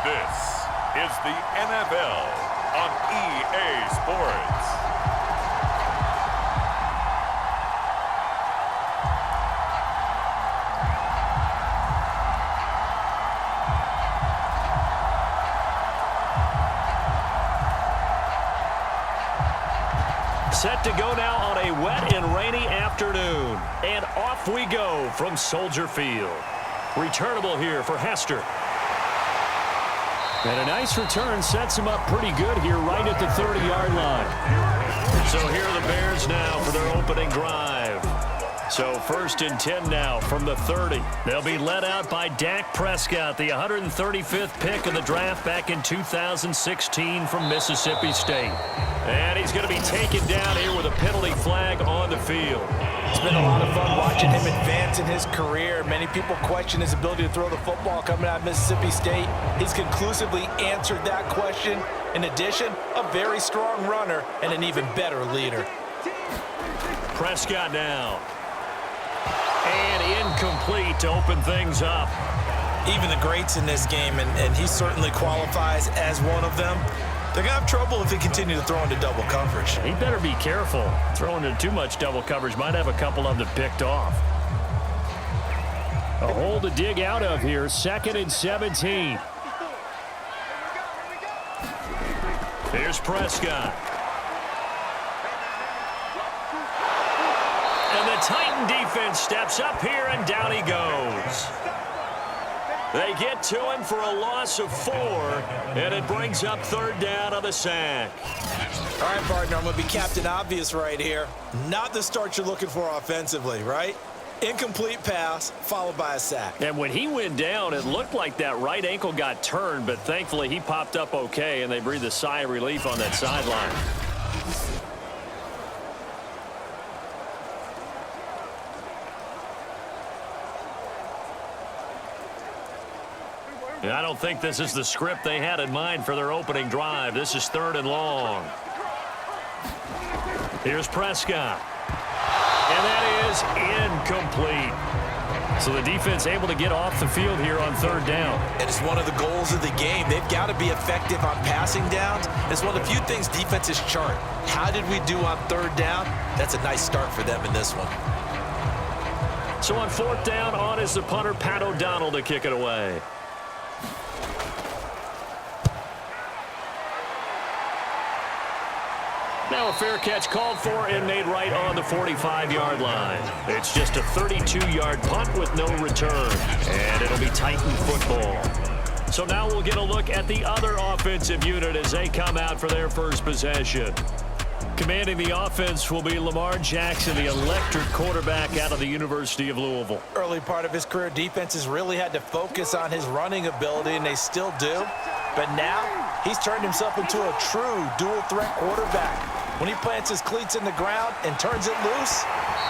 This is the NFL on EA Sports. Set to go now on a wet and rainy afternoon. And off we go from Soldier Field. Returnable here for Hester. And a nice return sets him up pretty good here right at the 30-yard line. So here are the Bears now for their opening drive. So 1st and 10 now from the 30. They'll be led out by Dak Prescott, the 135th pick in the draft back in 2016 from Mississippi State. And he's going to be taken down here with a penalty flag on the field. It's been a lot of fun watching him advance in his career. Many people question his ability to throw the football coming out of Mississippi State. He's conclusively answered that question. In addition, a very strong runner and an even better leader. Prescott now. And incomplete to open things up. Even the greats in this game, and he certainly qualifies as one of them, they're going to have trouble if they continue to throw into double coverage. He better be careful. Throwing into too much double coverage might have a couple of them picked off. A hole to dig out of here. 2nd and 17. Here's Prescott. And the Titan defense steps up here, and down he goes. They get to him for a loss of 4, and it brings up 3rd down on the sack. All right, partner, I'm going to be Captain Obvious right here. Not the start you're looking for offensively, right? Incomplete pass, followed by a sack. And when he went down, it looked like that right ankle got turned, but thankfully he popped up okay, and they breathed a sigh of relief on that sideline. I don't think this is the script they had in mind for their opening drive. This is 3rd and long. Here's Prescott. And that is incomplete. So the defense able to get off the field here on 3rd down. And it's one of the goals of the game. They've got to be effective on passing downs. It's one of the few things defenses chart. How did we do on 3rd down? That's a nice start for them in this one. So on 4th down, on is the punter, Pat O'Donnell, to kick it away. Now a fair catch called for and made right on the 45-yard line. It's just a 32-yard punt with no return. And it'll be Titan football. So now we'll get a look at the other offensive unit as they come out for their first possession. Commanding the offense will be Lamar Jackson, the electric quarterback out of the University of Louisville. Early part of his career, defenses really had to focus on his running ability, and they still do. But now, he's turned himself into a true dual-threat quarterback. When he plants his cleats in the ground and turns it loose,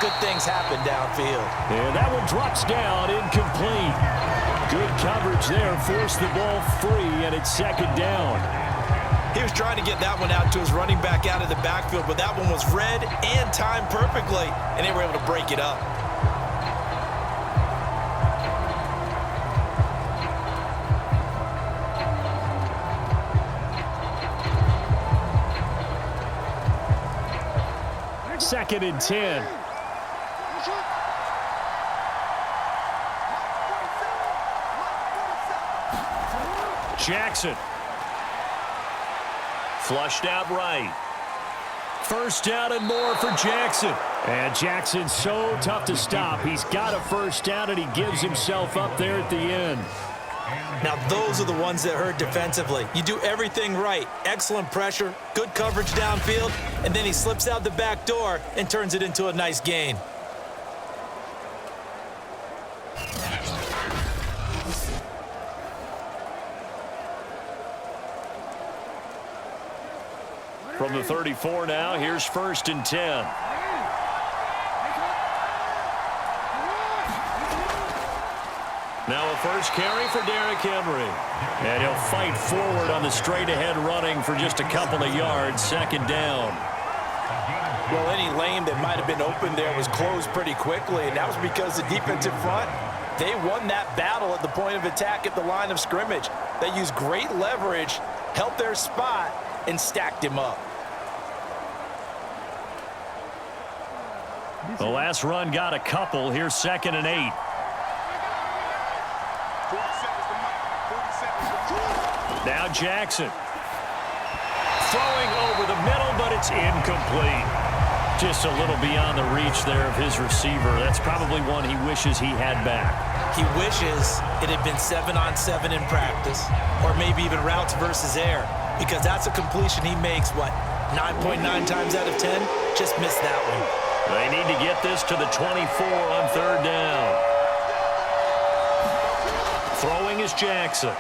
good things happen downfield. And that one drops down, incomplete. Good coverage there, forced the ball free, and it's 2nd down. He was trying to get that one out to his running back out of the backfield, but that one was read and timed perfectly, and they were able to break it up. Second and 10. Jackson. Flushed out right. 1st down and more for Jackson. And Jackson's so tough to stop. He's got a 1st down, and he gives himself up there at the end. Now, those are the ones that hurt defensively. You do everything right. Excellent pressure, good coverage downfield, and then he slips out the back door and turns it into a nice gain. From the 34 now, here's 1st and 10. Now a first carry for Derrick Henry. And he'll fight forward on the straight-ahead running for just a couple of yards. 2nd down. Well, any lane that might have been open there was closed pretty quickly, and that was because the defensive front They won that battle at the point of attack at the line of scrimmage. They used great leverage, held their spot, and stacked him up. The last run got a couple. Here's 2nd and 8. Now Jackson. Throwing over the middle, but it's incomplete. Just a little beyond the reach there of his receiver. That's probably one he wishes he had back. He wishes it had been 7-on-7 in practice, or maybe even routes versus air, because that's a completion he makes, 9.9 times out of 10? Just missed that one. They need to get this to the 24 on 3rd down. Throwing is Jackson.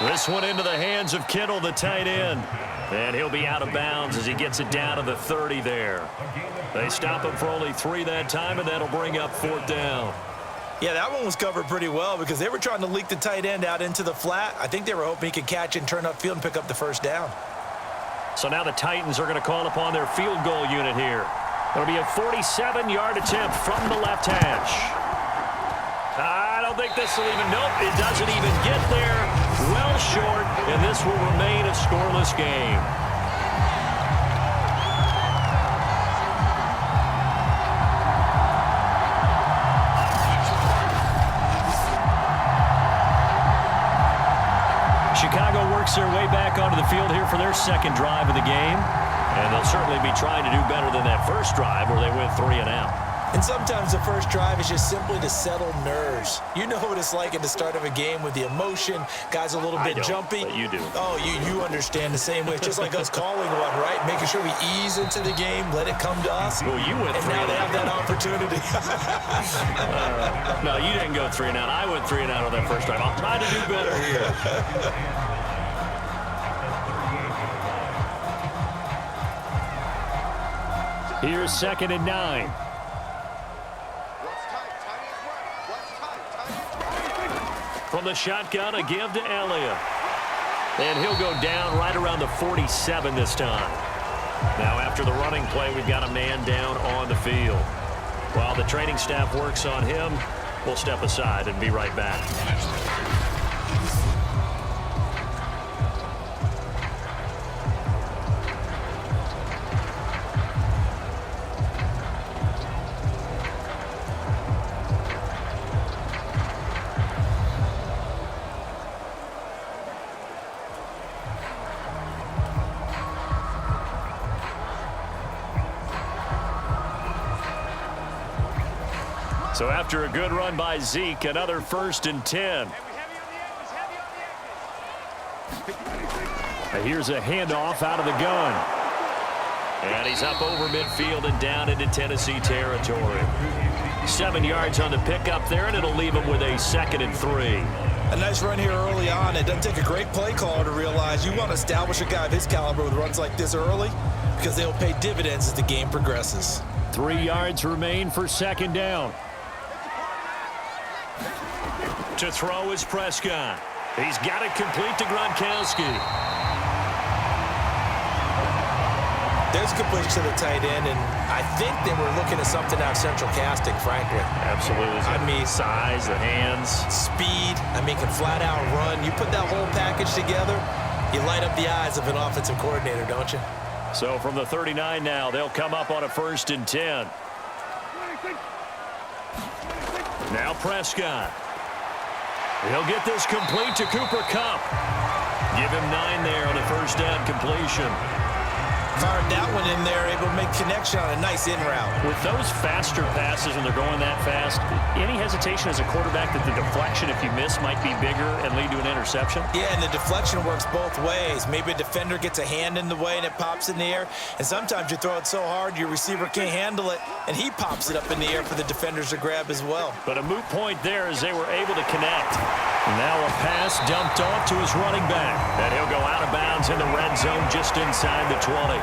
This one into the hands of Kittle, the tight end. And he'll be out of bounds as he gets it down to the 30 there. They stop him for only 3 that time, and that'll bring up 4th down. Yeah, that one was covered pretty well because they were trying to leak the tight end out into the flat. I think they were hoping he could catch and turn upfield and pick up the 1st down. So now the Titans are going to call upon their field goal unit here. It'll be a 47-yard attempt from the left hash. I don't think this will even, nope, it doesn't even get there. Well short, and this will remain a scoreless game. Chicago works their way back onto the field here for their 2nd drive of the game. And they'll certainly be trying to do better than that first drive where they went 3 and out. And sometimes the first drive is just simply to settle nerves. You know what it's like at the start of a game with the emotion. Guys a little bit jumpy. But you do. Oh, you understand the same way. It's just like us calling one, right? Making sure we ease into the game, let it come to us. Well, you went 3 and now and they out. have that opportunity. No, you didn't go 3 and out. I went 3 and out on that first drive. I'll try to do better here. Here's 2nd and 9. From the shotgun, a give to Elliott. And he'll go down right around the 47 this time. Now after the running play, we've got a man down on the field. While the training staff works on him, we'll step aside and be right back. So after a good run by Zeke, another 1st and 10. Here's a handoff out of the gun. And he's up over midfield and down into Tennessee territory. 7 yards on the pickup there, and it'll leave him with a 2nd and 3. A nice run here early on. It doesn't take a great play caller to realize you want to establish a guy of his caliber with runs like this early because they'll pay dividends as the game progresses. 3 yards remain for 2nd down. To throw is Prescott. He's got it complete to Gronkowski. There's completion to the tight end, and I think they were looking at something out of central casting, frankly. Absolutely. I mean, size, the hands. Speed, can flat out run. You put that whole package together, you light up the eyes of an offensive coordinator, don't you? So from the 39 now, they'll come up on a 1st and 10. Now Prescott. He'll get this complete to Cooper Kupp. Give him 9 there on the 1st down completion. Fired that one in there, able to make connection on a nice in route. With those faster passes when they're going that fast, any hesitation as a quarterback that the deflection, if you miss, might be bigger and lead to an interception? Yeah, and the deflection works both ways. Maybe a defender gets a hand in the way and it pops in the air. And sometimes you throw it so hard your receiver can't handle it, and he pops it up in the air for the defenders to grab as well. But a moot point there as they were able to connect. Now a pass dumped off to his running back. And he'll go out of bounds in the red zone just inside the 20.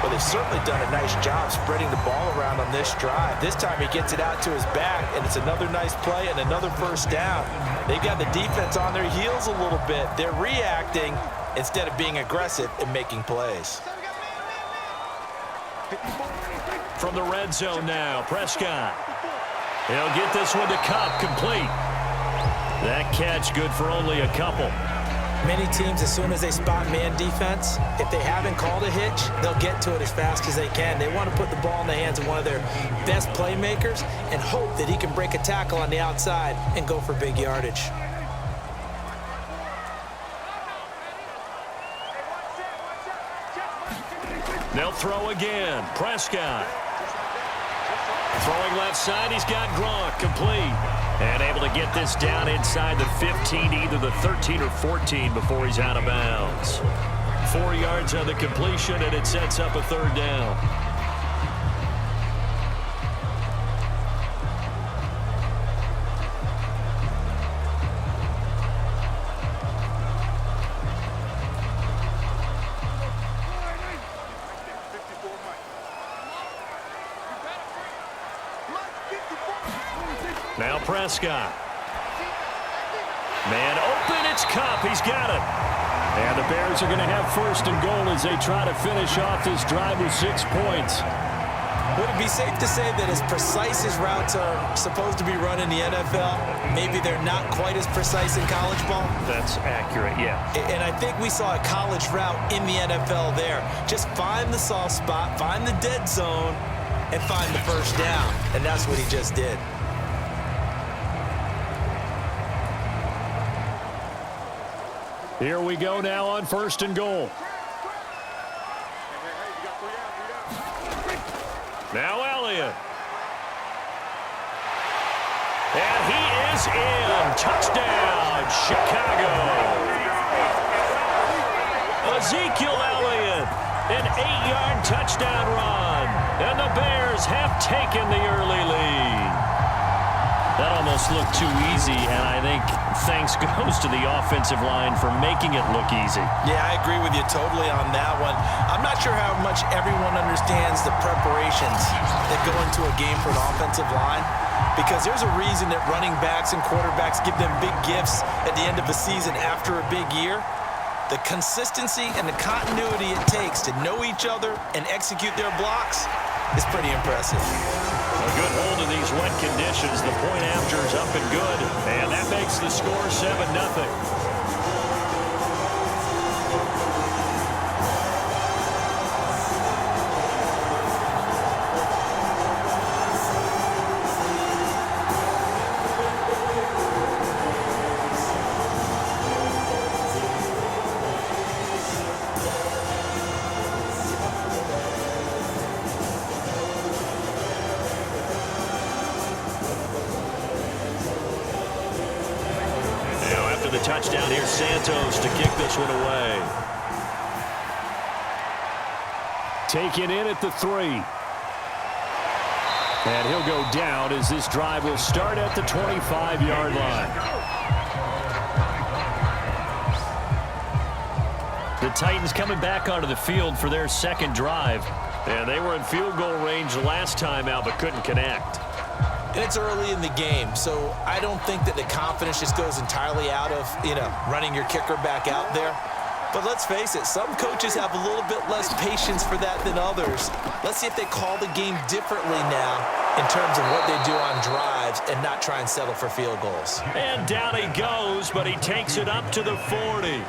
Well, they've certainly done a nice job spreading the ball around on this drive. This time he gets it out to his back, and it's another nice play and another 1st down. They've got the defense on their heels a little bit. They're reacting instead of being aggressive and making plays. from the red zone now. Prescott. He'll get this one to Cup, complete. That catch good for only a couple. Many teams, as soon as they spot man defense, if they haven't called a hitch, they'll get to it as fast as they can. They want to put the ball in the hands of one of their best playmakers and hope that he can break a tackle on the outside and go for big yardage. They'll throw again. Prescott. Throwing left side, he's got Gronk, complete. And able to get this down inside the 15, either the 13 or 14 before he's out of bounds. 4 yards on the completion, and it sets up a third down. Now Prescott. Man open, it's Cup. He's got it. And the Bears are going to have first and goal as they try to finish off this drive with 6 points. Would it be safe to say that as precise as routes are supposed to be run in the NFL, maybe they're not quite as precise in college ball? That's accurate, yeah. And I think we saw a college route in the NFL there. Just find the soft spot, find the dead zone, and find the first down. And that's what he just did. Here we go now on first and goal. Now Elliott. And he is in. Touchdown, Chicago. Ezekiel Elliott, an 8-yard touchdown run. And the Bears have taken the early lead. That almost looked too easy, and I think thanks goes to the offensive line for making it look easy. Yeah, I agree with you totally on that one. I'm not sure how much everyone understands the preparations that go into a game for an offensive line, because there's a reason that running backs and quarterbacks give them big gifts at the end of a season after a big year. The consistency and the continuity it takes to know each other and execute their blocks is pretty impressive. A good hold in these wet conditions. The point after is up and good. And that makes the score 7-0. The touchdown here, Santos to kick this one away. Taken in at the 3. And he'll go down as this drive will start at the 25-yard line. The Titans coming back onto the field for their second drive. And they were in field goal range last time out but couldn't connect. And it's early in the game, so I don't think that the confidence just goes entirely out of, running your kicker back out there. But let's face it, some coaches have a little bit less patience for that than others. Let's see if they call the game differently now in terms of what they do on drives and not try and settle for field goals. And down he goes, but he takes it up to the 40.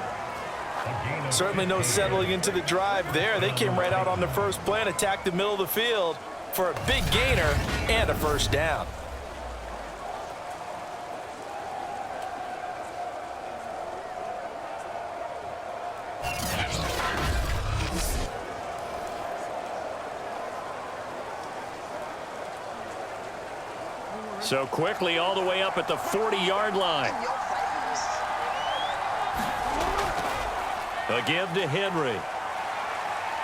Certainly no settling into the drive there. They came right out on the first play and attacked the middle of the field for a big gainer and a first down. So quickly all the way up at the 40-yard line. A give to Henry.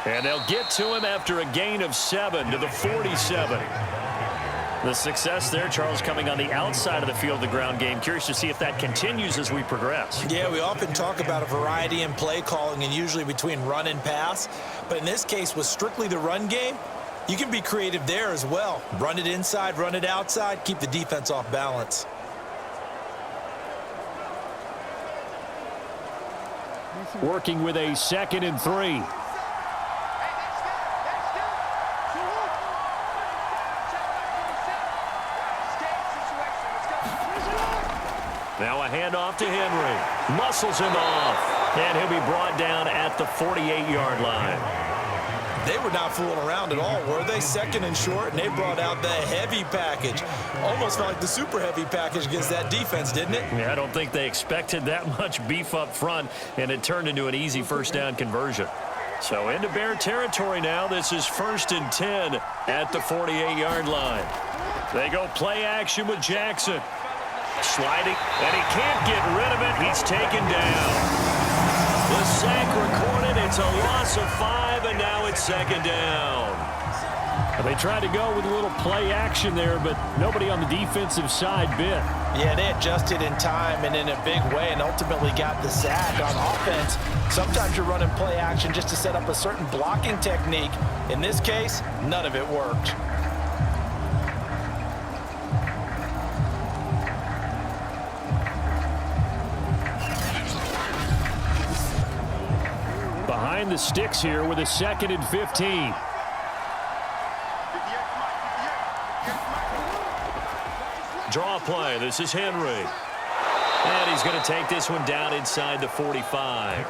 And they'll get to him after a gain of 7 to the 47. The success there, Charles, coming on the outside of the field, the ground game. Curious to see if that continues as we progress. Yeah, we often talk about a variety in play calling and usually between run and pass. But in this case, with strictly the run game, you can be creative there as well. Run it inside, run it outside, keep the defense off balance. Working with a 2nd and 3. Now a handoff to Henry. Muscles him off. And he'll be brought down at the 48-yard line. They were not fooling around at all, were they? Second and short, and they brought out the heavy package. Almost felt like the super heavy package against that defense, didn't it? Yeah, I don't think they expected that much beef up front, and it turned into an easy first down conversion. So into Bear territory now. This is 1st and 10 at the 48-yard line. They go play action with Jackson. Sliding, and he can't get rid of it. He's taken down. The sack recorded. It's a loss of 5, and now it's 2nd down. They tried to go with a little play action there, but nobody on the defensive side bit. Yeah, they adjusted in time and in a big way and ultimately got the sack. On offense, sometimes you're running play action just to set up a certain blocking technique. In this case, none of it worked. Behind the sticks here with a 2nd and 15. Draw play. This is Henry. And he's going to take this one down inside the 45.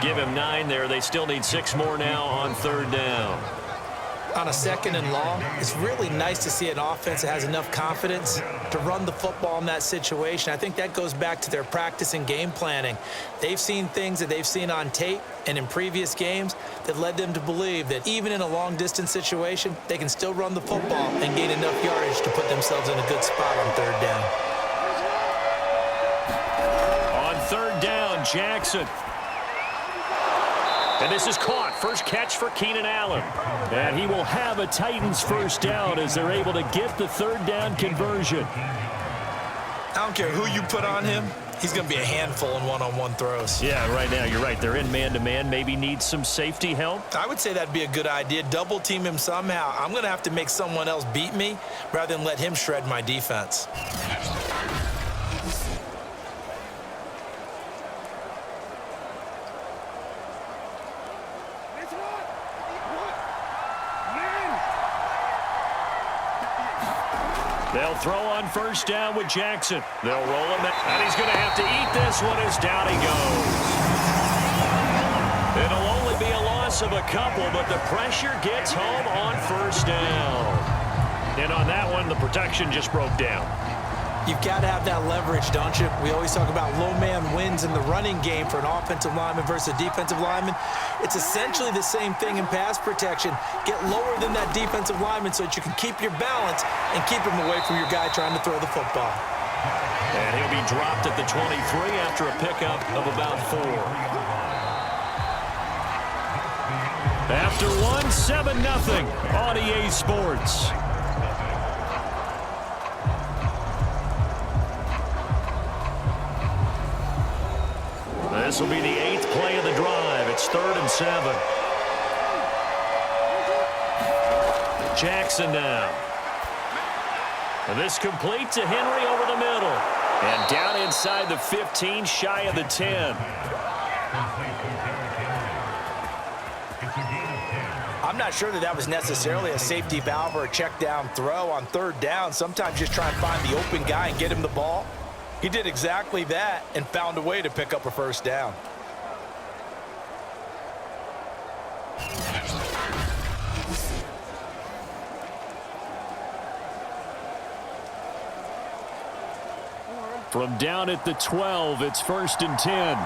Give him 9 there. They still need 6 more now on 3rd down. On a 2nd and long, it's really nice to see an offense that has enough confidence to run the football in that situation. I think that goes back to their practice and game planning. They've seen things that they've seen on tape and in previous games that led them to believe that even in a long-distance situation, they can still run the football and gain enough yardage to put themselves in a good spot on 3rd down. On 3rd down, Jackson. And this is caught. First catch for Keenan Allen. And he will have a Titans first down as they're able to get the 3rd down conversion. I don't care who you put on him. He's going to be a handful in one-on-one throws. Yeah, right now, you're right. They're in man-to-man. Maybe needs some safety help. I would say that'd be a good idea. Double team him somehow. I'm going to have to make someone else beat me rather than let him shred my defense. They'll throw on 1st down with Jackson. They'll roll him, and he's going to have to eat this one as down he goes. It'll only be a loss of a couple, but the pressure gets home on 1st down. And on that one, the protection just broke down. You've got to have that leverage, don't you? We always talk about low man wins in the running game for an offensive lineman versus a defensive lineman. It's essentially the same thing in pass protection. Get lower than that defensive lineman so that you can keep your balance and keep him away from your guy trying to throw the football. And he'll be dropped at the 23 after a pickup of about 4. After 7-0 on EA Sports. This will be the 8th play of the drive. It's 3rd and 7. Jackson now. And this complete to Henry over the middle. And down inside the 15, shy of the 10. I'm not sure that was necessarily a safety valve or a check down throw on 3rd down. Sometimes just try and find the open guy and get him the ball. He did exactly that and found a way to pick up a 1st down. From down at the 12, it's 1st and 10.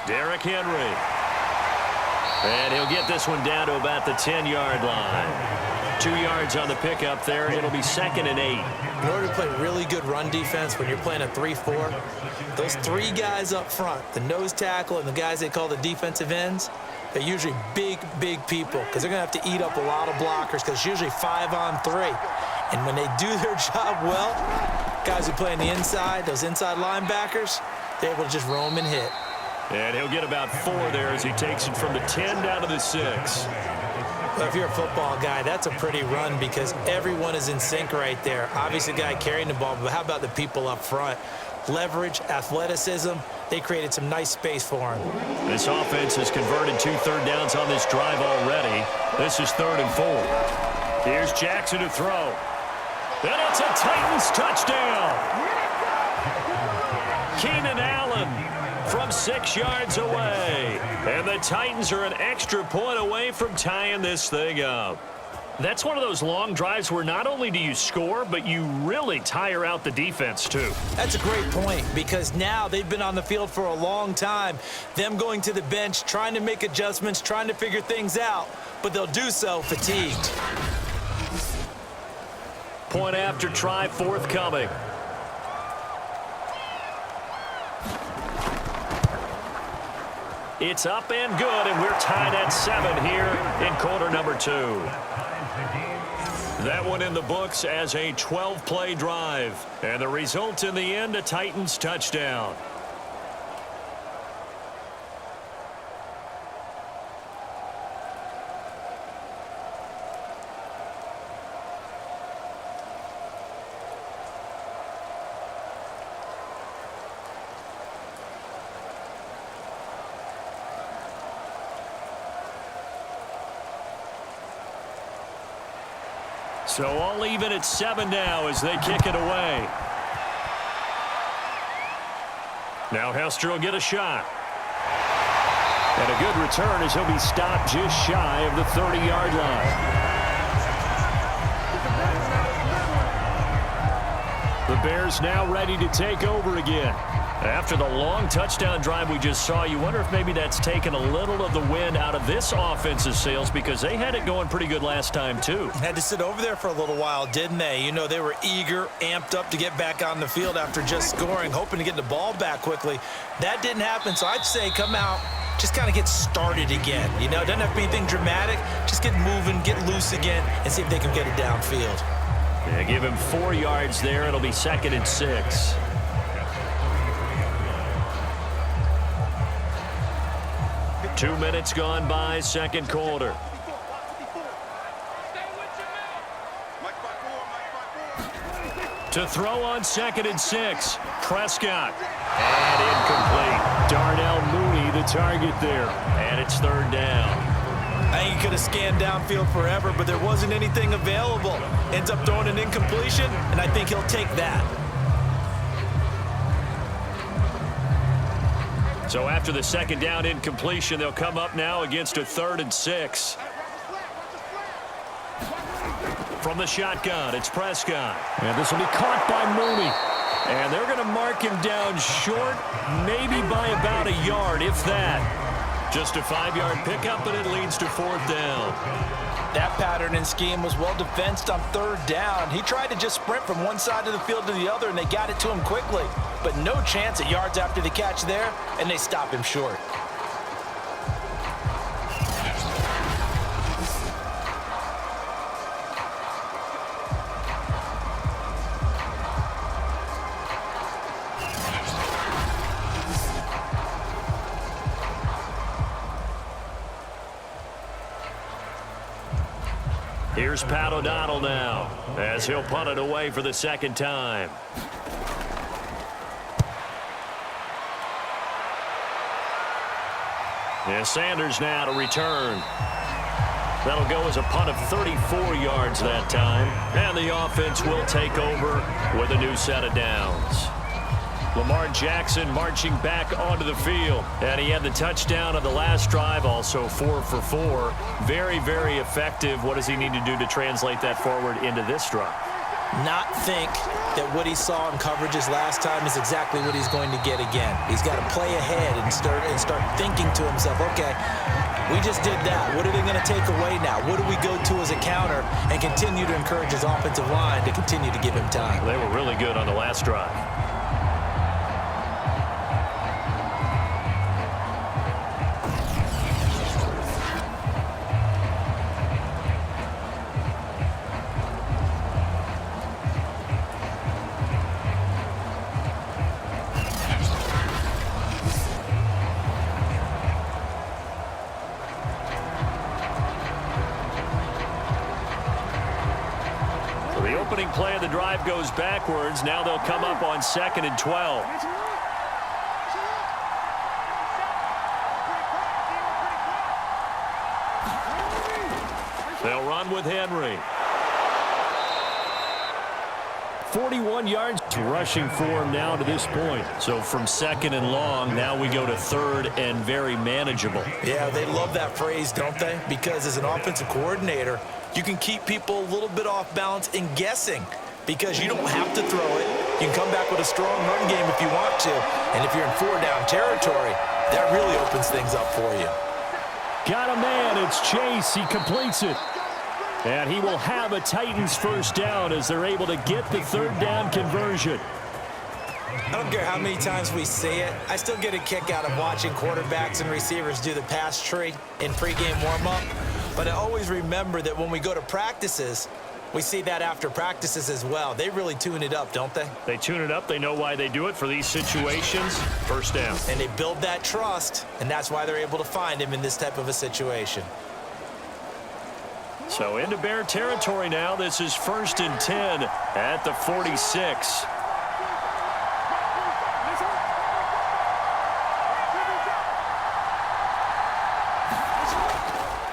Derrick Henry. And he'll get this one down to about the 10-yard line. 2 yards on the pickup there. It'll be 2nd and 8. In order to play really good run defense when you're playing a 3-4, those 3 guys up front, the nose tackle and the guys they call the defensive ends, they're usually big people because they're going to have to eat up a lot of blockers because it's usually 5-on-3. And when they do their job well, guys who play on the inside, those inside linebackers, they're able to just roam and hit. And he'll get about 4 there as he takes it from the 10 down to the 6. Well, if you're a football guy, that's a pretty run because everyone is in sync right there. Obviously, the guy carrying the ball, but how about the people up front? Leverage, athleticism, they created some nice space for him. This offense has converted 2 third downs on this drive already. This is 3rd and 4. Here's Jackson to throw. And it's a Titans touchdown. Keenan Allen from 6 yards away. And the Titans are an extra point away from tying this thing up. That's one of those long drives where not only do you score, but you really tire out the defense, too. That's a great point, because now they've been on the field for a long time. Them going to the bench, trying to make adjustments, trying to figure things out, but they'll do so fatigued. Point after try forthcoming. It's up and good, and we're tied at 7 here in quarter number 2. That one in the books as a 12-play drive. And the result in the end, a Titans touchdown. So all even at 7 now as they kick it away. Now Hester will get a shot. And a good return as he'll be stopped just shy of the 30-yard line. The Bears now ready to take over again. After the long touchdown drive we just saw, you wonder if maybe that's taken a little of the wind out of this offensive sails, because they had it going pretty good last time, too. Had to sit over there for a little while, didn't they? You know, they were eager, amped up to get back on the field after just scoring, hoping to get the ball back quickly. That didn't happen, so I'd say come out, just kind of get started again. You know, it doesn't have to be anything dramatic. Just get moving, get loose again, and see if they can get it downfield. Yeah, give him 4 yards there. It'll be 2nd and 6. Two minutes gone by, second quarter. To throw on 2nd and 6. Prescott. And incomplete. Darnell Mooney, the target there. And it's 3rd down. I think he could have scanned downfield forever, but there wasn't anything available. Ends up throwing an incompletion, and I think he'll take that. So after the 2nd down incompletion, they'll come up now against a 3rd and 6. From the shotgun, it's Prescott. And this will be caught by Mooney. And they're going to mark him down short, maybe by about a yard, if that. Just a 5-yard pickup, and it leads to 4th down. That pattern and scheme was well defensed on 3rd down. He tried to just sprint from one side of the field to the other, and they got it to him quickly. But no chance at yards after the catch there, and they stop him short. Here's Pat O'Donnell now, as he'll punt it away for the 2nd time. And Sanders now to return. That'll go as a punt of 34 yards that time. And the offense will take over with a new set of downs. Lamar Jackson marching back onto the field. And he had the touchdown of the last drive, also 4 for 4. Very, very effective. What does he need to do to translate that forward into this drive? Not think that what he saw in coverages last time is exactly what he's going to get again. He's got to play ahead and start thinking to himself, okay, we just did that. What are they going to take away now? What do we go to as a counter? And continue to encourage his offensive line to continue to give him time. They were really good on the last drive. Opening play of the drive goes backwards. Now they'll come up on 2nd and 12. They'll run with Henry. 41 yards rushing for him now to this point. So from second and long, now we go to third and very manageable. Yeah, they love that phrase, don't they? Because as an offensive coordinator, you can keep people a little bit off balance and guessing because you don't have to throw it. You can come back with a strong run game if you want to. And if you're in four-down territory, that really opens things up for you. Got a man. It's Chase. He completes it. And he will have a Titans first down as they're able to get the third down conversion. I don't care how many times we see it. I still get a kick out of watching quarterbacks and receivers do the pass tree in pregame warm-up. But I always remember that when we go to practices, we see that after practices as well. They really tune it up, don't they? They tune it up. They know why they do it for these situations. First down. And they build that trust, and that's why they're able to find him in this type of a situation. So into Bear territory now. This is 1st and 10 at the 46.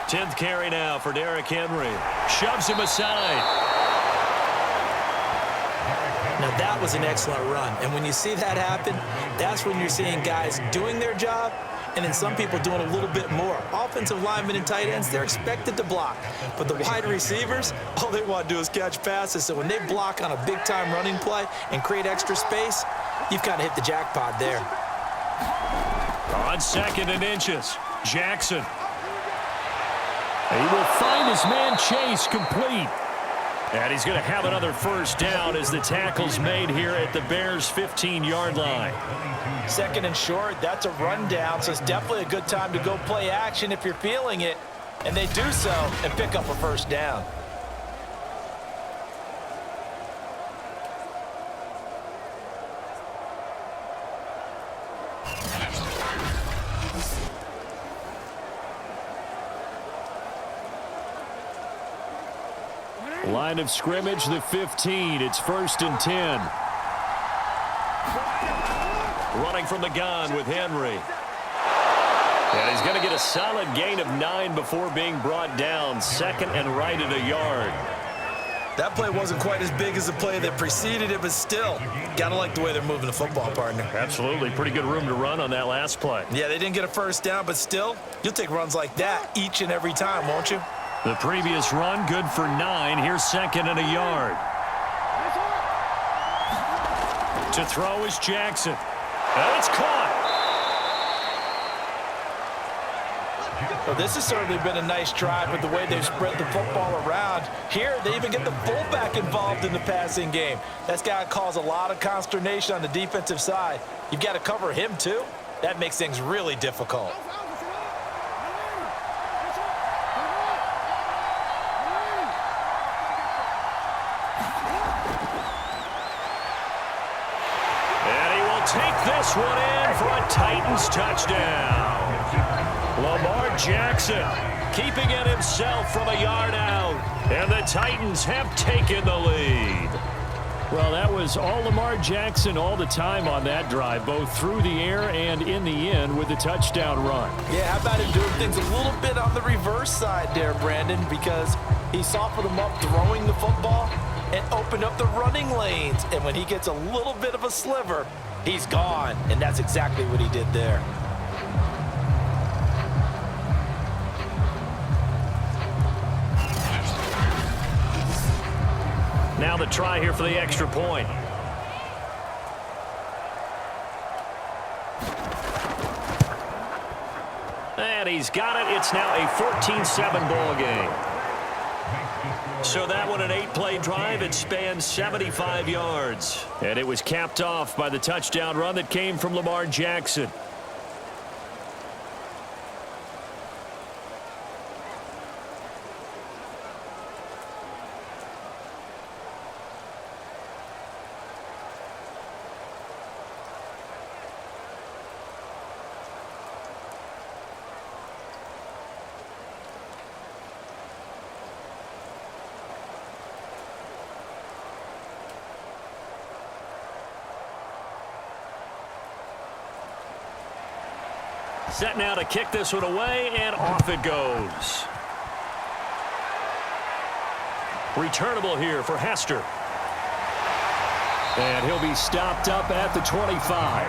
Tenth carry now for Derrick Henry. Shoves him aside. Now that was an excellent run. And when you see that happen, that's when you're seeing guys doing their job and then some people doing a little bit more. Offensive linemen and tight ends, they're expected to block. But the wide receivers, all they want to do is catch passes. So when they block on a big-time running play and create extra space, you've kind of hit the jackpot there. On 2nd and inches, Jackson. He will find his man Chase complete. And he's going to have another first down as the tackle's made here at the Bears' 15-yard line. 2nd and short, that's a rundown, so it's definitely a good time to go play action if you're feeling it. And they do so and pick up a first down. Line of scrimmage, the 15. It's 1st and 10. Running from the gun with Henry. And he's going to get a solid gain of 9 before being brought down. 2nd and right at a yard. That play wasn't quite as big as the play that preceded it, but still, got to like the way they're moving the football, partner. Absolutely. Pretty good room to run on that last play. Yeah, they didn't get a first down, but still, you'll take runs like that each and every time, won't you? The previous run, good for 9. Here's 2nd and a yard. To throw is Jackson. And it's caught. Well, this has certainly been a nice drive with the way they've spread the football around. Here, they even get the fullback involved in the passing game. That's got to cause a lot of consternation on the defensive side. You've got to cover him, too. That makes things really difficult. Take this one in for a Titans touchdown. Lamar Jackson keeping it himself from a yard out. And the Titans have taken the lead. Well, that was all Lamar Jackson all the time on that drive, both through the air and in the end with the touchdown run. Yeah, how about him doing things a little bit on the reverse side there, Brandon, because he softened them up throwing the football and opened up the running lanes. And when he gets a little bit of a sliver, he's gone, and that's exactly what he did there. Now the try here for the extra point. And he's got it. It's now a 14-7 ball game. So that one, an 8-play drive. It spanned 75 yards. And it was capped off by the touchdown run that came from Lamar Jackson. Set now to kick this one away, and off it goes. Returnable here for Hester. And he'll be stopped up at the 25.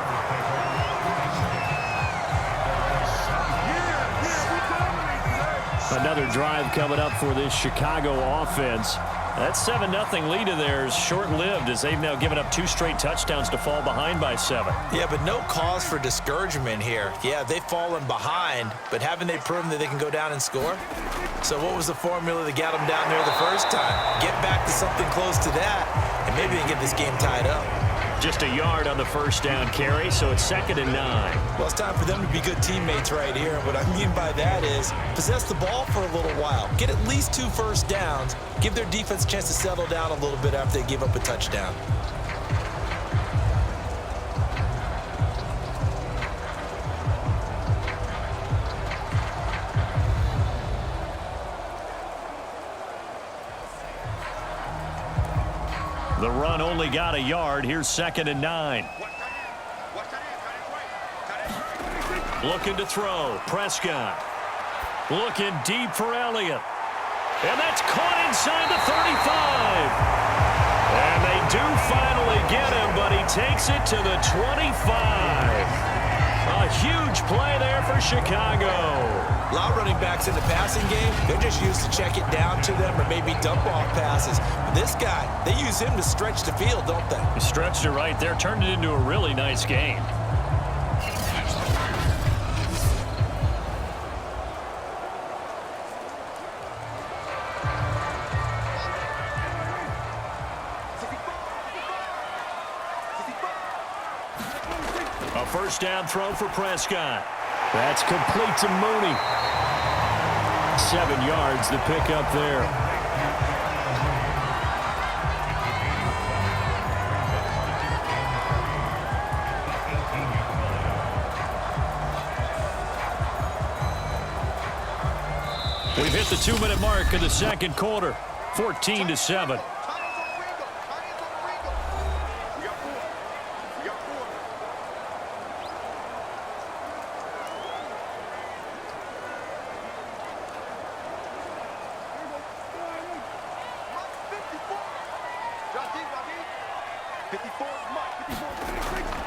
Another drive coming up for this Chicago offense. That 7-0 lead of theirs short-lived as they've now given up 2 straight touchdowns to fall behind by 7. Yeah, but no cause for discouragement here. Yeah, they've fallen behind, but haven't they proven that they can go down and score? So what was the formula that got them down there the first time? Get back to something close to that, and maybe they get this game tied up. Just a yard on the first down carry, so it's 2nd and 9. Well, it's time for them to be good teammates right here. What I mean by that is possess the ball for a little while. Get at least 2 first downs. Give their defense a chance to settle down a little bit after they give up a touchdown. The run only got a yard. Here's 2nd and 9. Looking to throw. Prescott. Looking deep for Elliott. And that's caught inside the 35. And they do finally get him, but he takes it to the 25. A huge play there for Chicago. A lot of running backs in the passing game, they're just used to check it down to them or maybe dump off passes. But this guy, they use him to stretch the field, don't they? He stretched it right there, turned it into a really nice game. A first down throw for Prescott. That's complete to Mooney. 7 yards to pick up there. We've hit the 2-minute mark of the second quarter. 14-7.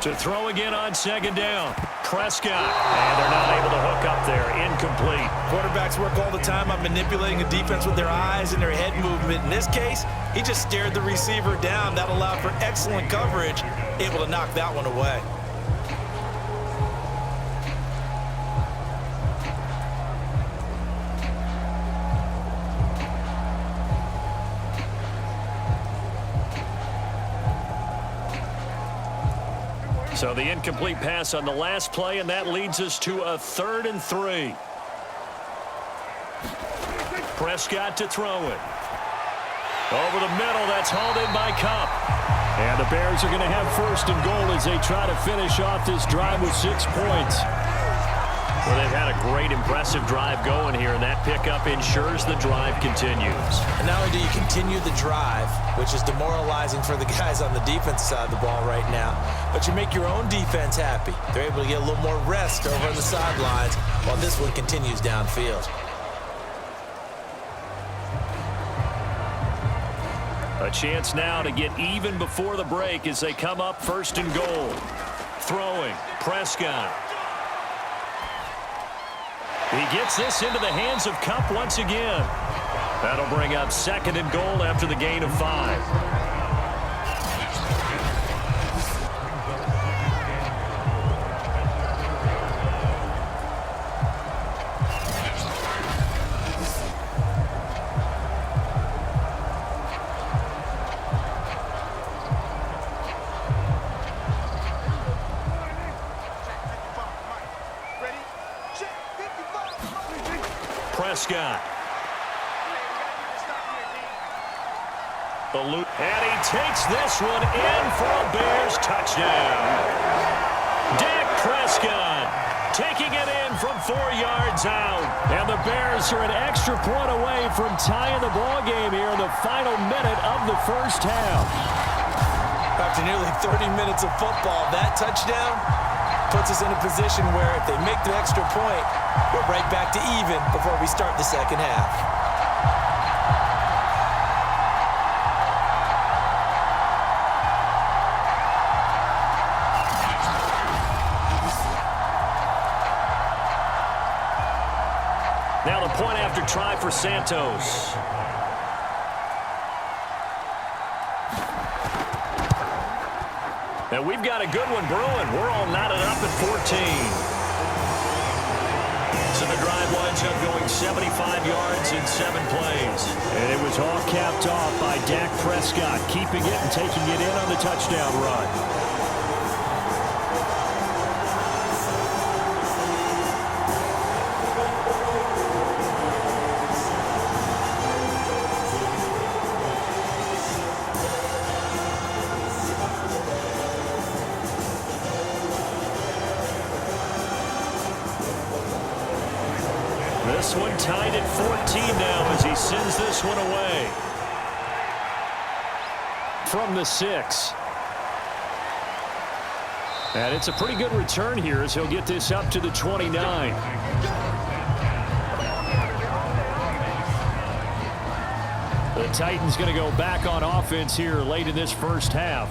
To throw again on 2nd down. Prescott. And they're not able to hook up there. Incomplete. Quarterbacks work all the time on manipulating a defense with their eyes and their head movement. In this case, he just stared the receiver down. That allowed for excellent coverage. Able to knock that one away. So the incomplete pass on the last play, and that leads us to a 3rd and 3. Prescott to throw it. Over the middle, that's hauled in by Cup. And the Bears are going to have 1st and goal as they try to finish off this drive with 6 points. Well, they've had a great, impressive drive going here, and that pickup ensures the drive continues. And not only do you continue the drive, which is demoralizing for the guys on the defense side of the ball right now, but you make your own defense happy. They're able to get a little more rest over on the sidelines while this one continues downfield. A chance now to get even before the break as they come up 1st and goal. Throwing. Prescott. He gets this into the hands of Cup once again. That'll bring up 2nd and goal after the gain of 5. Prescott. And he takes this one in for a Bears touchdown. Dak Prescott taking it in from 4 yards out. And the Bears are an extra point away from tying the ball game here in the final minute of the first half. After nearly 30 minutes of football, that touchdown puts us in a position where if they make the extra point, we're right back to even before we start the second half. snap for Santos. And we've got a good one brewing. We're all knotted up at 14. So the drive winds up going 75 yards in 7 plays. And it was all capped off by Dak Prescott, keeping it and taking it in on the touchdown run. This one tied at 14 now as he sends this one away. From the 6. And it's a pretty good return here as he'll get this up to the 29. The Titans going to go back on offense here late in this first half.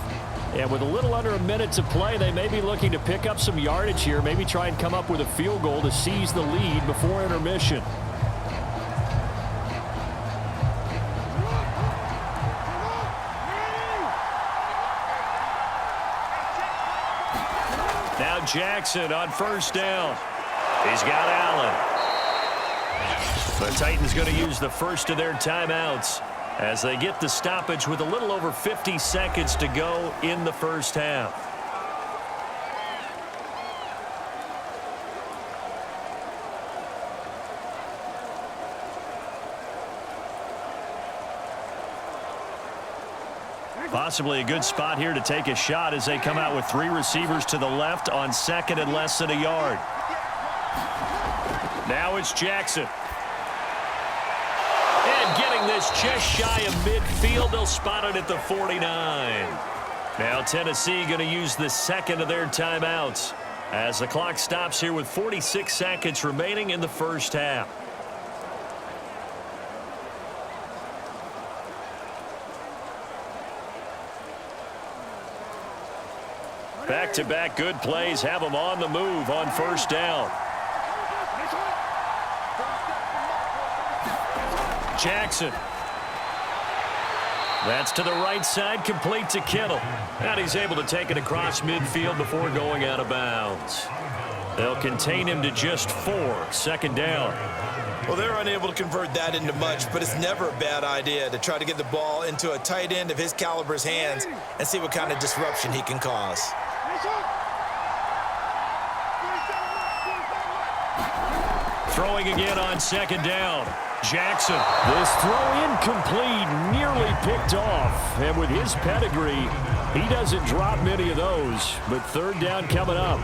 And with a little under a minute to play, they may be looking to pick up some yardage here, maybe try and come up with a field goal to seize the lead before intermission. Now Jackson on first down. He's got Allen. The Titans going to use the first of their timeouts as they get the stoppage with a little over 50 seconds to go in the first half. Possibly a good spot here to take a shot as they come out with 3 receivers to the left on second and less than a yard. Now it's Jackson. And getting this just shy of midfield, they'll spot it at the 49. Now Tennessee going to use the second of their timeouts as the clock stops here with 46 seconds remaining in the first half. Back-to-back good plays have them on the move on first down. Jackson. That's to the right side, complete to Kittle. And he's able to take it across midfield before going out of bounds. They'll contain him to just 4, second down. Well, they're unable to convert that into much, but it's never a bad idea to try to get the ball into a tight end of his caliber's hands and see what kind of disruption he can cause. Throwing again on second down. Jackson. This throw incomplete, nearly picked off. And with his pedigree, he doesn't drop many of those. But third down coming up.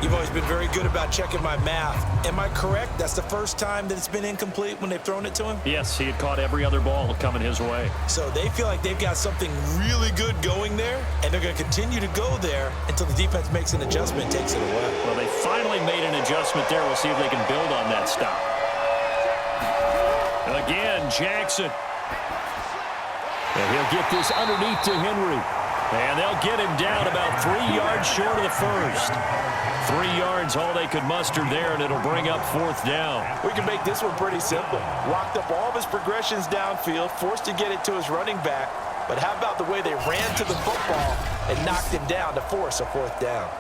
You've always been very good about checking my math. Am I correct? That's the first time that it's been incomplete when they've thrown it to him? Yes, he had caught every other ball coming his way. So they feel like they've got something really good going there, and they're going to continue to go there until the defense makes an adjustment and takes it away. Well, they finally made an adjustment there. We'll see if they can build on that stop. Again, Jackson. And he'll get this underneath to Henry. And they'll get him down about 3 yards short of the first. 3 yards, all they could muster there, and it'll bring up fourth down. We can make this one pretty simple. Locked up all of his progressions downfield, forced to get it to his running back. But how about the way they ran to the football and knocked him down to force a fourth down?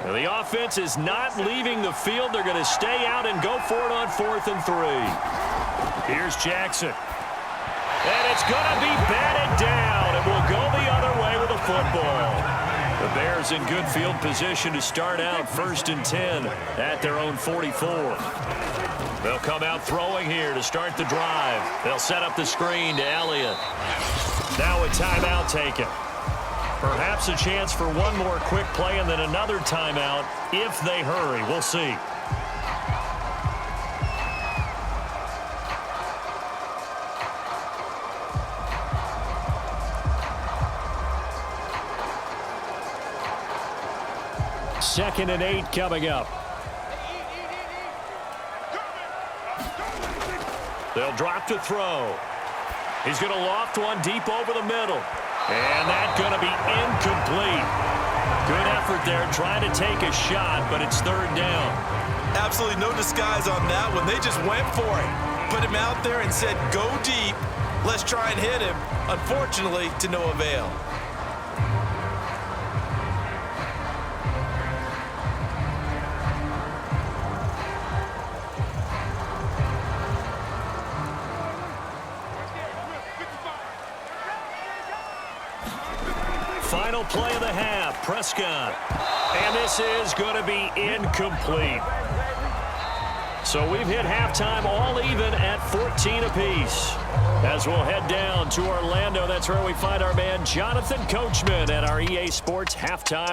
Well, the offense is not leaving the field. They're going to stay out and go for it on 4th and 3. Here's Jackson. And it's going to be batted down, and we'll go the other way with the football. The Bears in good field position to start out 1st and 10 at their own 44. They'll come out throwing here to start the drive. They'll set up the screen to Elliott. Now a timeout taken. Perhaps a chance for one more quick play and then another timeout if they hurry. We'll see. Second and 8 coming up. They'll drop to throw. He's going to loft one deep over the middle. And that's going to be incomplete. Good effort there trying to take a shot, but it's third down. Absolutely no disguise on that one. They just went for it. Put him out there and said, go deep. Let's try and hit him. Unfortunately, to no avail. Final play of the half, Prescott. And this is going to be incomplete. So we've hit halftime all even at 14 apiece. As we'll head down to Orlando, that's where we find our man Jonathan Coachman at our EA Sports Halftime